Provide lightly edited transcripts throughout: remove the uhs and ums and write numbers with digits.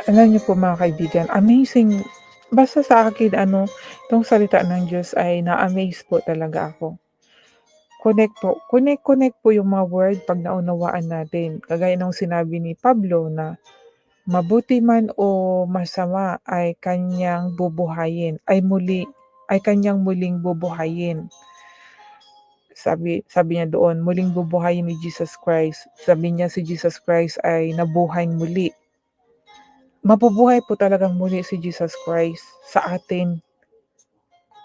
Alam niyo po mga kaibigan, amazing basta sa akin ano, 'tong salita ng Diyos ay na-amaze po talaga ako. Connect po yung mga word 'pag naunawaan natin. Kagaya ng sinabi ni Pablo na, "Mabuti man o masama ay kanyang muling bubuhayin." Sabi niya doon, muling bubuhayin ni Jesus Christ. Sabi niya si Jesus Christ ay nabuhay muli. Mabubuhay po talagang muli si Jesus Christ sa atin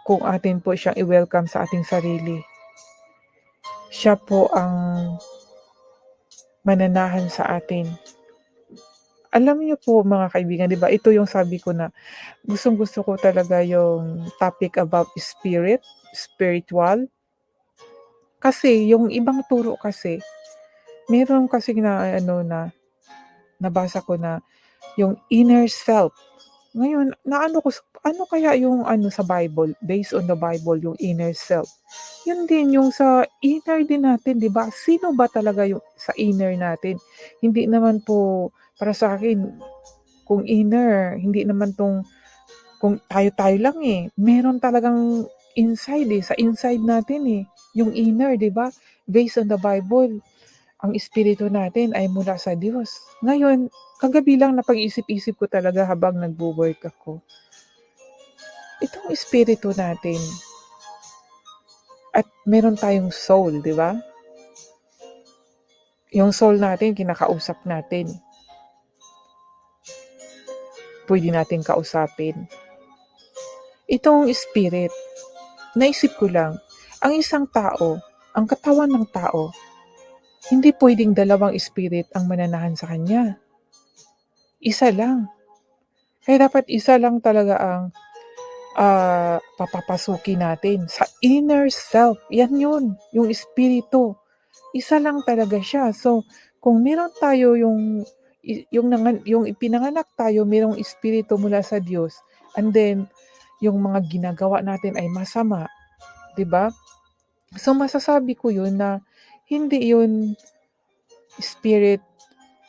kung atin po siyang i-welcome sa ating sarili. Siya po ang mananahan sa atin. Alam niyo po mga kaibigan, 'di ba, ito yung sabi ko na gustong-gusto ko talaga yung topic about spiritual. Kasi yung ibang turo kasi, meron kasing na ano na nabasa ko na yung inner self. Ngayon naano ko ano kaya yung ano sa Bible, based on the Bible yung inner self. Yun din yung sa inner din natin 'di ba? Sino ba talaga yung sa inner natin? Hindi naman po para sa akin kung inner, hindi naman 'tong kung tayo-tayo lang, eh. Meron talagang inside, eh, sa inside natin, eh, yung inner 'di ba? Based on the Bible, ang espiritu natin ay mula sa Diyos. Ngayon, kagabi lang napag-isip-isip ko talaga habang nagwo-work ako. Itong espiritu natin at meron tayong soul, 'di ba? Yung soul natin kinakausap natin, puwede natin kausapin. Itong spirit, naisip ko lang, ang isang tao, ang katawan ng tao, hindi puwedeng dalawang spirit ang mananahan sa kanya, isa lang. Kaya dapat isa lang talaga ang, papapasukin natin sa inner self, 'yan 'yun, yung espiritu. Isa lang talaga siya. So, kung meron tayo yung ipinanganak tayo merong espiritu mula sa Diyos, and then yung mga ginagawa natin ay masama, 'di ba? So, masasabi ko yun na hindi yun spirit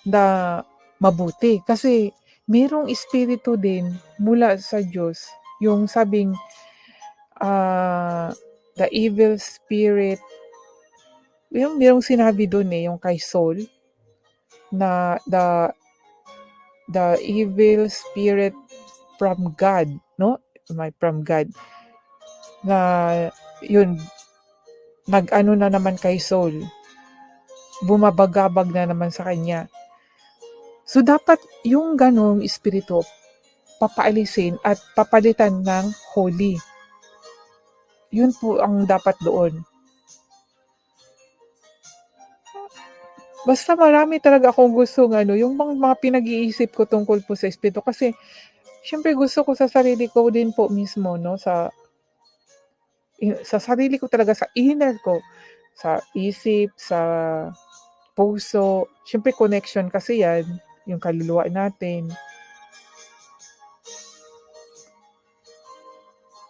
na mabuti. Kasi merong espiritu din mula sa Diyos, yung sabing, ah, the evil spirit, yung merong sinabi dun, eh, yung kay Saul na the evil spirit from God, 'no, from God na yun, nag-ano na naman kay Saul, bumabagabag na naman sa kanya. So, dapat yung gano'ng espiritu papaalisin at papalitan ng holy. Yun po ang dapat doon. Basta marami talaga akong gustong ano, yung mga pinag-iisip ko tungkol po sa espiritu kasi siyempre gusto ko sa sarili ko din po mismo 'no, sa sarili ko talaga, sa inner ko, sa isip, sa puso, siyempre connection kasi 'yan, yung kaluluwa natin.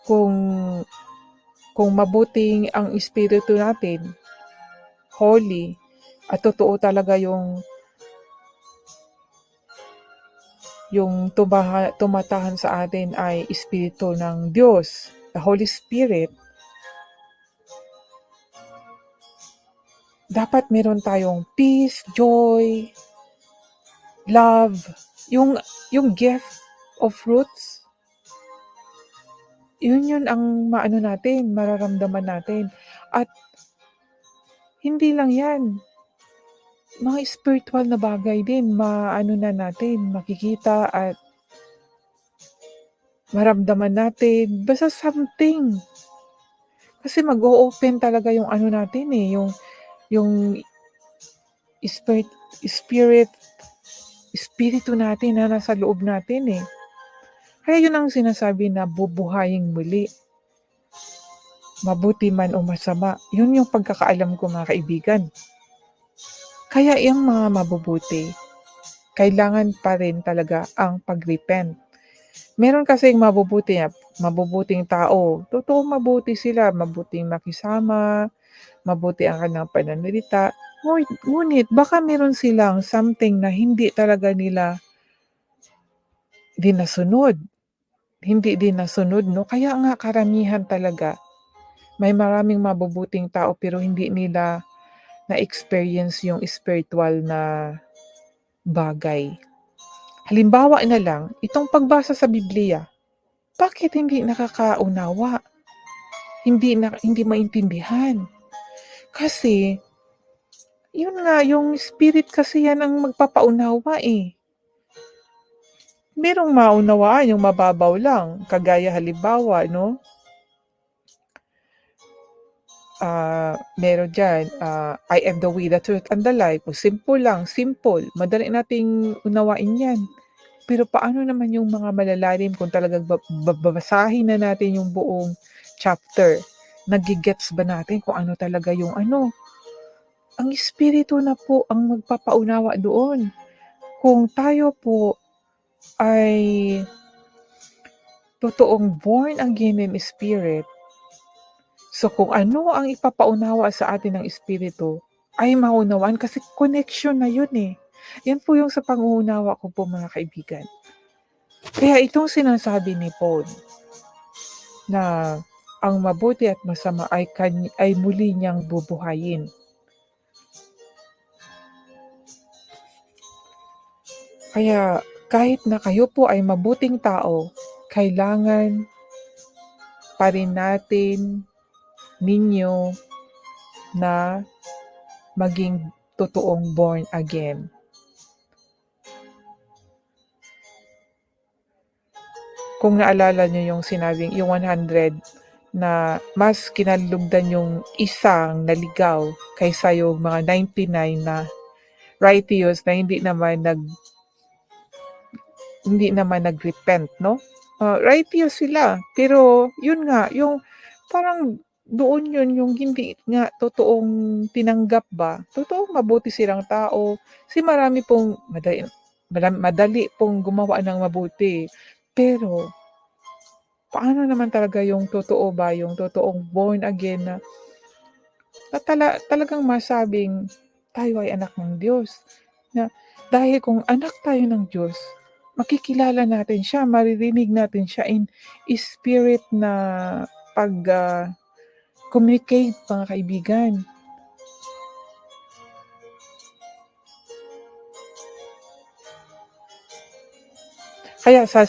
Kung kung mabuting ang espiritu natin, holy, at totoo talaga yung tumatahan sa atin ay espiritu ng Diyos, the Holy Spirit, dapat meron tayong peace, joy, love, yung yung gift of fruits, yun ang maano natin, mararamdaman natin. At hindi lang 'yan, mga spiritual na bagay din maano na natin, makikita at maramdaman natin, basta something. Kasi mag-o-open talaga yung ano natin, eh, yung spirit spirit espiritu natin na nasa loob natin, eh. Kaya yun ang sinasabi na bubuhayin muli, mabuti man o masama. Yun yung pagkakaalam ko mga kaibigan. Kaya yung mga mabubuti, kailangan pa rin talaga ang pag-repent. Meron kasing mabubuting tao, totoong mabuti sila, mabuting makisama, mabuti ang kanilang pananalita, ngunit baka meron silang something na hindi talaga nila din nasunod, hindi din nasunod 'no, kaya nga karamihan talaga may maraming mabubuting tao pero hindi nila na-experience yung spiritual na bagay. Halimbawa na lang, itong pagbasa sa Biblia, bakit hindi nakakaunawa, hindi maintindihan? Kasi, yun nga yung spirit kasi yan ang magpapaunawa, eh. Merong maunawaan yung mababaw lang, kagaya halimbawa 'no, meron diyan, I am the way, the truth, and the life. O simple lang, simple, madali nating unawain 'yan. Pero paano naman yung mga malalalim kung talagang babasahin na natin yung buong chapter, nage-gets ba natin kung ano talaga yung ano, ang espiritu na po ang magpapaunawa doon. Kung tayo po ay totoong born again in spirit, so kung ano ang ipapaunawa sa atin ng espiritu ay maunawaan kasi connection na yun, eh. Yan po yung sa panguunawa ko po mga kaibigan. Kaya itong sinasabi ni Paul na ang mabuti at masama ay muli niyang bubuhayin. Kaya kahit na kayo po ay mabuting tao, kailangan pa rin ninyo na maging totoong born again. Kung naalala niyo yung sinabing yung 100 na mas kinalugdan yung isang naligaw kaysa yung mga 99 na righteous na hindi naman nag-repent 'no? Righteous sila, pero yun nga yung parang doon yun yung hindi nga totoong tinanggap ba, totoong mabuti silang tao, kasi marami pong madali pong gumawa ng mabuti. Pero paano naman talaga yung totoo ba, yung totoong born again na talagang masabing tayo ay anak ng Diyos, na dahil kung anak tayo ng Diyos, makikilala natin siya, maririnig natin siya in spirit na pag, communicate mga kaibigan. Kaya na sa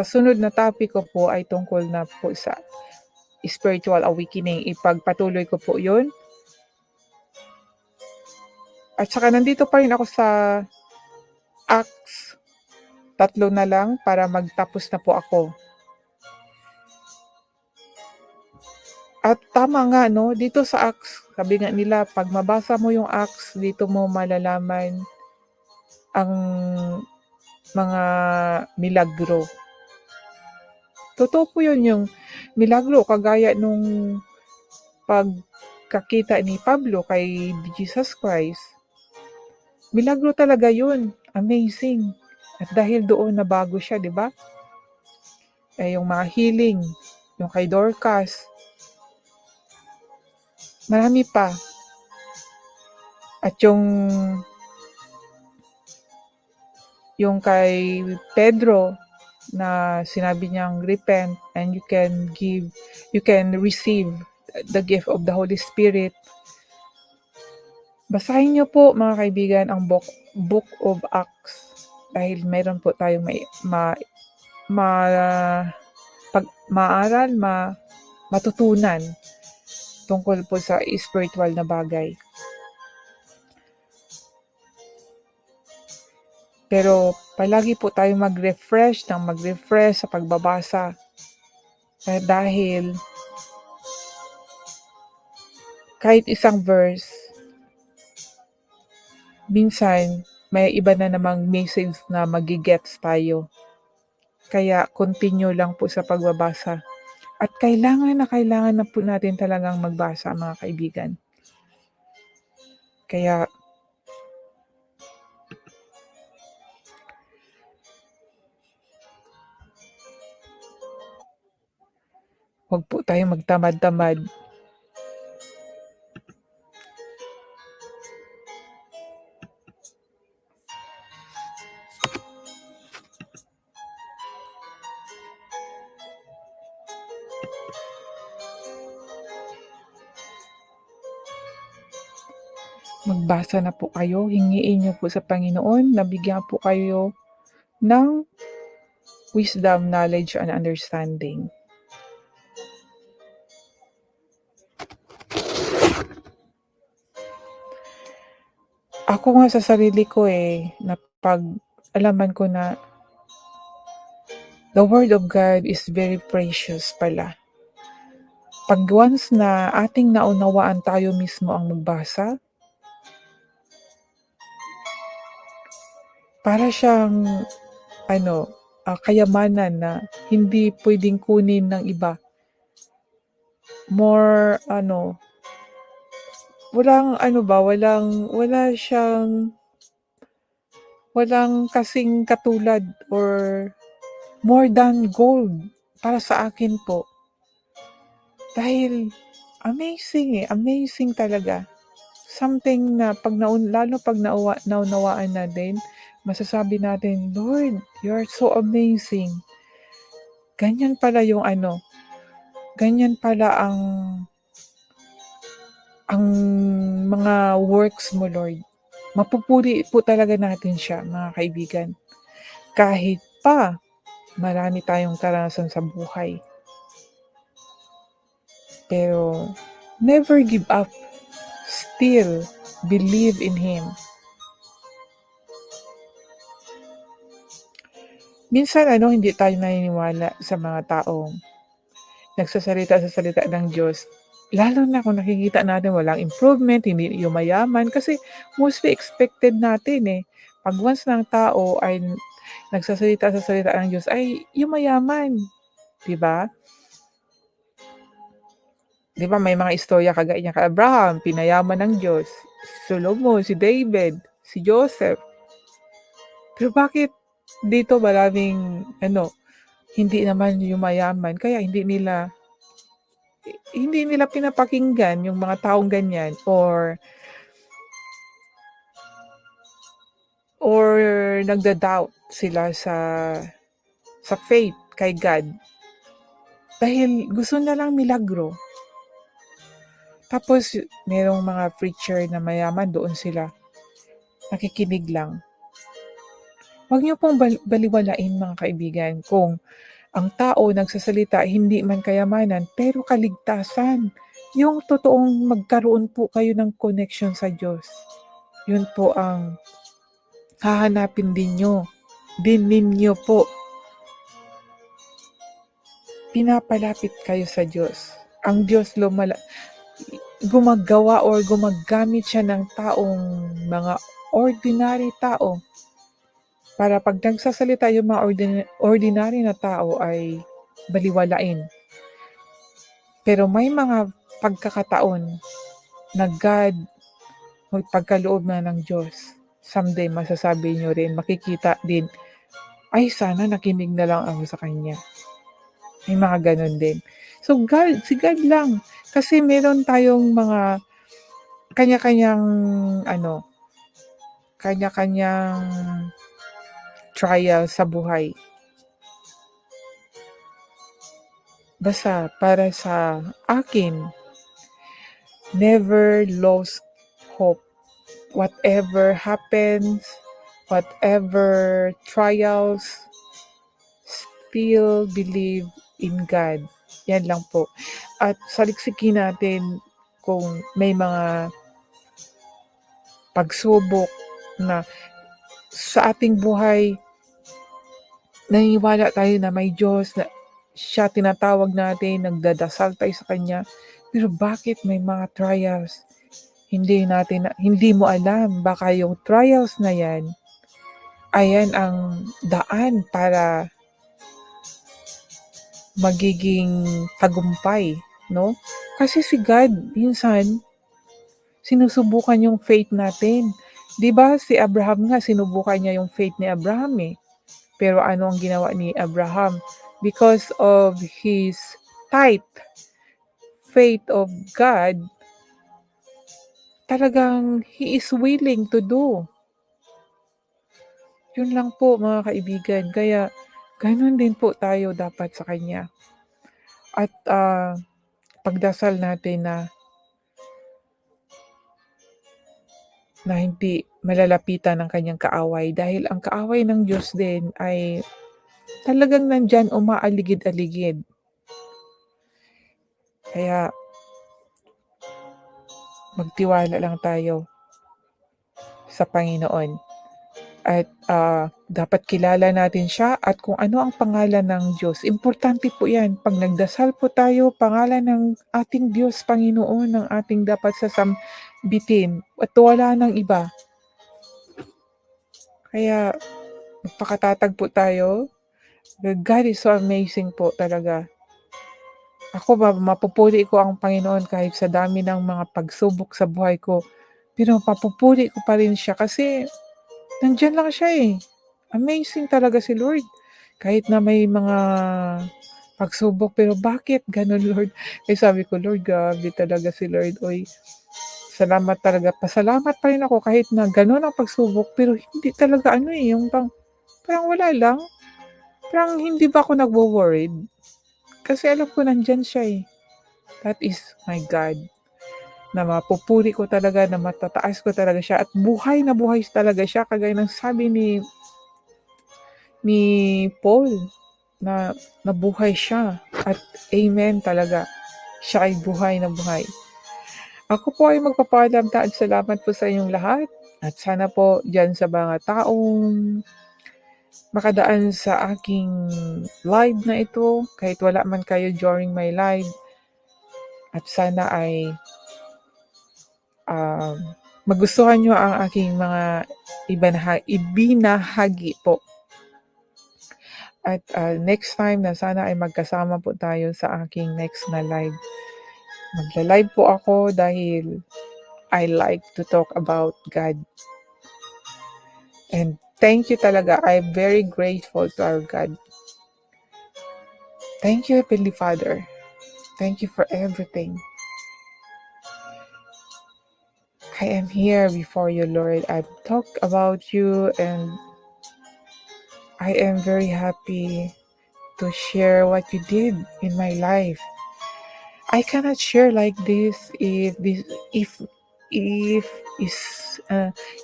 sunod na topic ko po ay tungkol na po sa spiritual awakening, ipagpatuloy ko po 'yun. At saka nandito pa rin ako sa Acts, 3 na lang para magtapos na po ako. At tama nga 'no, dito sa Acts, sabi nga nila 'pag mabasa mo yung Acts, dito mo malalaman ang mga milagro. Totoo po yun, yung milagro kagaya nung pagkakita ni Pablo kay Jesus Christ. Milagro talaga yun, amazing. At dahil doon nabago siya, 'di ba? Yung mga healing, yung kay Dorcas, marami pa. At yung kay Pedro na sinabi niyang repent and you can receive the gift of the Holy Spirit. Basahin niyo po mga kaibigan ang Book of Acts dahil meron po tayong ma, ma, pag maaral, matutunan tungkol po sa spiritual na bagay. Pero palagi po tayong mag-refresh sa pagbabasa. Dahil kahit isang verse, minsan may iba na namang message na magi-gets tayo. Kaya continue lang po sa pagbabasa. At kailangan na po natin talagang magbasa mga kaibigan. Kaya huwag po tayong magtamad-tamad. Magbasa na po kayo, hingiin niyo po sa Panginoon na bigyan po kayo ng wisdom, knowledge, and understanding. Ako nga sa sarili ko, napag-alaman ko na the word of God is very precious pala. 'Pag once na ating naunawaan tayo mismo ang magbasa, para siyang ano, kayamanan na hindi puwedeng kunin ng iba. More ano, walang kasing katulad or more than gold para sa akin po. Dahil amazing talaga. Something na 'pag lalo 'pag naunawaan natin, masasabi natin, "Lord, you are so amazing." Ganyan pala yung ganyan pala ang mga works mo, Lord. Mapupuri po talaga natin siya, mga kaibigan. Kahit pa marami tayong karanasan sa buhay. Pero never give up. Still believe in Him. Minsan hindi tayo naniniwala sa mga taong nagsasalita sa salita ng Diyos. Lalo na kung nakikita natin walang improvement, hindi yumayaman, kasi mostly expected natin, 'Pag once ng tao ay nagsasalita sa salita ng Diyos ay yumayaman, 'di ba? 'Di ba may mga istorya kagaya niya kay Abraham, pinayaman ng Diyos, si Solomon, si David, si Joseph. Pero bakit dito maraming hindi naman yumayaman kaya hindi nila pinapakinggan yung mga taong ganyan or nagda-doubt sila sa faith kay God dahil gusto nilang milagro. Tapos merong mga preacher na mayaman, doon sila nakikinig lang. Huwag niyo pong baliwalain, mga kaibigan, kung ang tao nagsasalita hindi man kayamanan pero kaligtasan. Yung totoong magkaroon po kayo ng connection sa Diyos. Yun po ang hahanapin din ninyo po. Pinapalapit kayo sa Diyos. Ang Diyos gumagawa or gumagamit siya ng mga ordinary tao para 'pag nagsasalita yung mga ordinary na tao ay baliwalain. Pero may mga pagkakataon na God magpagkaloob na ng Diyos. Someday masasabi niyo rin, makikita din, "Ay sana nakinig na lang ako sa kanya." May mga gano'n din. So si God lang. Kasi meron tayong mga kanya-kanyang ano, kanya-kanyang trial sa buhay. Basta para sa akin, never lose hope. Whatever happens, whatever trials, still believe in God. Yan lang po. At saliksikin natin kung may mga pagsubok na sa ating buhay, naniniwala tayo na may Diyos, na siya tinatawag natin, nagdadasal tayo sa Kanya. Pero bakit may mga trials? Hindi mo alam, baka yung trials na yan, ayan ang daan para magiging tagumpay, no? Kasi si God, minsan, sinusubukan yung faith natin. 'Di ba si Abraham nga, sinubukan niya yung faith ni Abraham, Pero ano ang ginawa ni Abraham? Because of his tight faith of God, talagang he is willing to do. Yun lang po, mga kaibigan. Kaya gano'n din po tayo dapat sa Kanya. At pagdasal natin na na hindi malalapitan ng kanyang kaaway dahil ang kaaway ng Diyos din ay talagang nandiyan umaaligid-aligid. Kaya magtiwala lang tayo sa Panginoon at, dapat kilala natin siya at kung ano ang pangalan ng Diyos. Importante po 'yan 'pag nagdasal po tayo, pangalan ng ating Diyos, Panginoon ang ating dapat sasambitin at wala ng iba. Kaya magpakatatag po tayo. God is so amazing po talaga. Ako mapupuri ko ang Panginoon kahit sa dami ng mga pagsubok sa buhay ko, pero mapupuri ko pa rin siya kasi nandiyan lang siya, eh. Amazing talaga si Lord. Kahit na may mga pagsubok, pero bakit gano'n Lord? Eh, sabi ko, "Lord, grabe talaga si Lord, uy, salamat talaga." Pasalamat pa rin ako kahit na gano'n ang pagsubok, pero hindi talaga ano, eh, yung parang wala lang, parang hindi ba ako nagwo-worried. Kasi alam ko nandiyan siya, eh. That is my God, na mapupuri ko talaga, na matataas ko talaga siya at buhay na buhay talaga siya kagaya ng sabi ni Paul na nabuhay siya at amen talaga, siya ay buhay na buhay. Ako po ay magpapaalam at salamat po sa inyong lahat at sana po diyan sa mga taong makadaan sa aking live na ito kahit wala man kayo during my live at sana ay, magustuhan niyo ang aking mga ibinahagi po. At, next time na sana ay magkasama po tayo sa aking next na live. Magla-live po ako dahil I like to talk about God. And thank you talaga. I'm very grateful to our God. Thank you, Heavenly Father. Thank you for everything. I am here before you, Lord. I've talked about you and I am very happy to share what you did in my life. I cannot share like this if is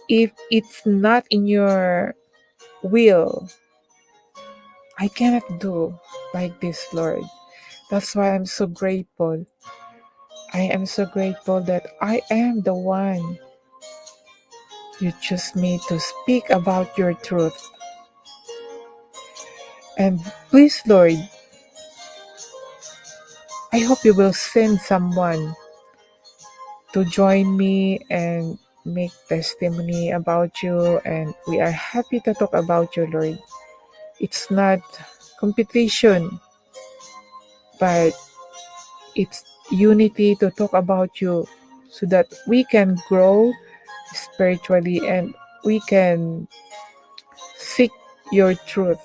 if it's not in your will. I cannot do like this, Lord. That's why I'm so grateful. I am so grateful that I am the one you choose me to speak about your truth. And please, Lord, I hope you will send someone to join me and make testimony about you. And we are happy to talk about you, Lord. It's not competition, but it's unity to talk about you so that we can grow spiritually and we can seek your truth.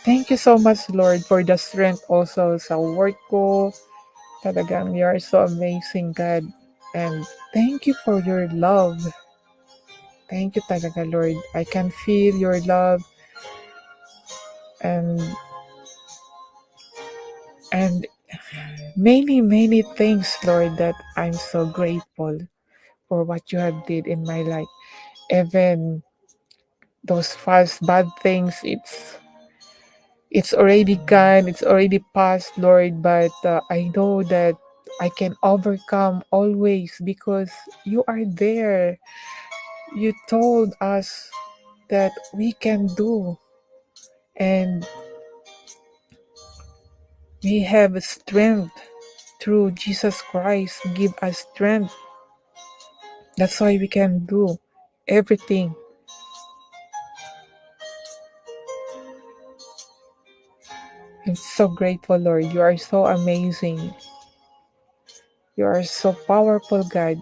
Thank you so much, Lord, for the strength also sa work ko. Talagang you are so amazing, God. And thank you for your love. Thank you talaga, Lord. I can feel your love and and many things, Lord, that I'm so grateful for what you have did in my life. Even those past bad things, it's already gone, it's already past, Lord, but I know that I can overcome always because you are there. You told us that we can do, and we have strength through Jesus Christ. Give us strength. That's why we can do everything. I'm so grateful, Lord. You are so amazing. You are so powerful, God.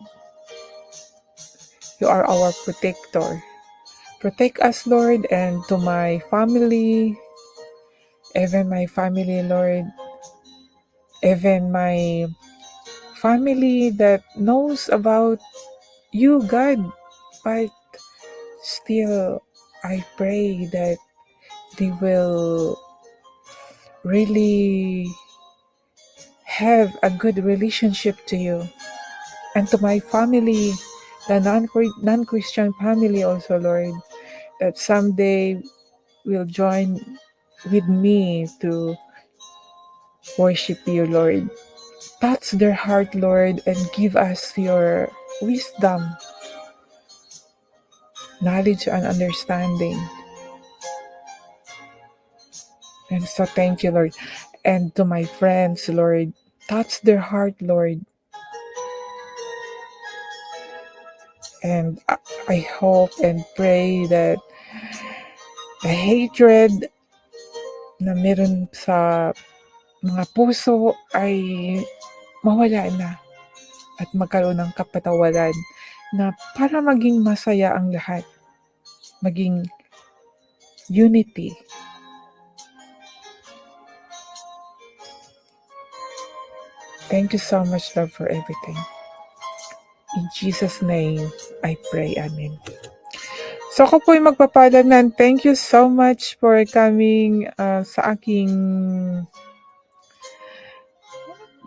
You are our protector. Protect us, Lord, and to my family, even my family, Lord, even my family that knows about you, God, but still, I pray that they will really have a good relationship to you and to my family. the non-Christian family also, Lord, that someday will join with me to worship you, Lord. Touch their heart, Lord, and give us your wisdom, knowledge, and understanding. And so thank you, Lord. And to my friends, Lord, touch their heart, Lord. And I hope and pray that the hatred na meron sa mga puso ay mawala na at magkaroon ng kapatawaran na para maging masaya ang lahat, maging unity. Thank you so much, Lord, for everything. In Jesus' name, I pray. Amen. So ako po'y magpapaalam na thank you so much for coming sa aking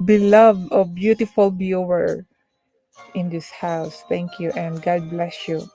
beloved or beautiful viewer in this house. Thank you and God bless you.